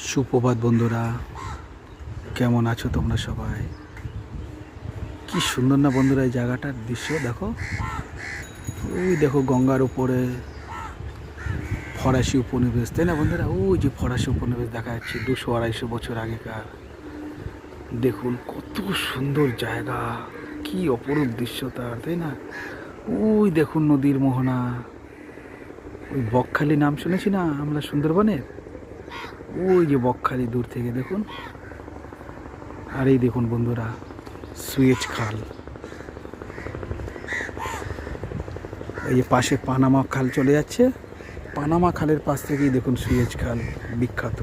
সুপ্রভাত বন্ধুরা, কেমন আছো তোমরা সবাই? কি সুন্দর না বন্ধুরা এই জায়গাটার দৃশ্য দেখো। ওই দেখো গঙ্গার উপরে ফরাসি উপনিবেশ, তাই না বন্ধুরা? ওই যে ফরাসি উপনিবেশ দেখা যাচ্ছে 200-250 বছর আগেকার। দেখুন কত সুন্দর জায়গা, কি অপরূপ দৃশ্য তার, তাই না? ওই দেখুন নদীর মোহনা, ওই বকখালি নাম শুনেছি না আমরা সুন্দরবনের? ওই যে বকখালি দূর থেকে দেখুন। আর এই দেখুন বন্ধুরা সুয়েজ খাল, এই যে পাশে পানামা খাল চলে যাচ্ছে, পানামা খালের পাশ থেকেই দেখুন সুয়েজ খাল বিখ্যাত,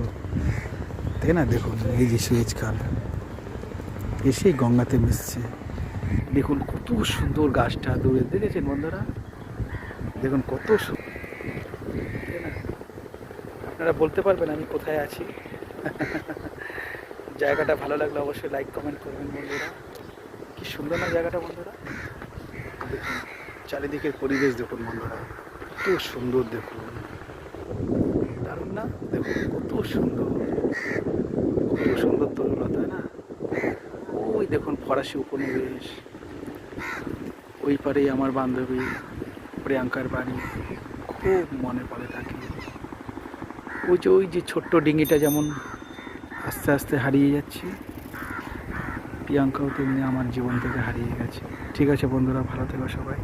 তাই না? দেখুন এই যে সুয়েজ খাল এসেই গঙ্গাতে মিশছে। দেখুন কত সুন্দর গাছটা দূরে, দেখেছেন বন্ধুরা? দেখুন কত সুন্দর, তাই না? আপনারা বলতে পারবেন আমি কোথায় আছি? জায়গাটা ভালো লাগলে অবশ্যই লাইক কমেন্ট করবেন বন্ধুরা। কি সুন্দর না জায়গাটা বন্ধুরা? দেখুন চারিদিকের পরিবেশ দেখুন বন্ধুরা, কত সুন্দর দেখুন, দারুণ না? দেখুন কত সুন্দর, কত সুন্দর তরুলতা না? ওই দেখুন ফরাসি উপনিবেশ, ওই পারেই আমার বান্ধবী প্রিয়াঙ্কার বাড়ি, খুব মনে পড়ে থাকে। ওই যে ছোট্ট ডিঙিটা যেমন আস্তে আস্তে হারিয়ে যাচ্ছে, প্রিয়াঙ্কাও তেমনি আমার জীবন থেকে হারিয়ে গেছে। ঠিক আছে বন্ধুরা, ভালো থেকো সবাই।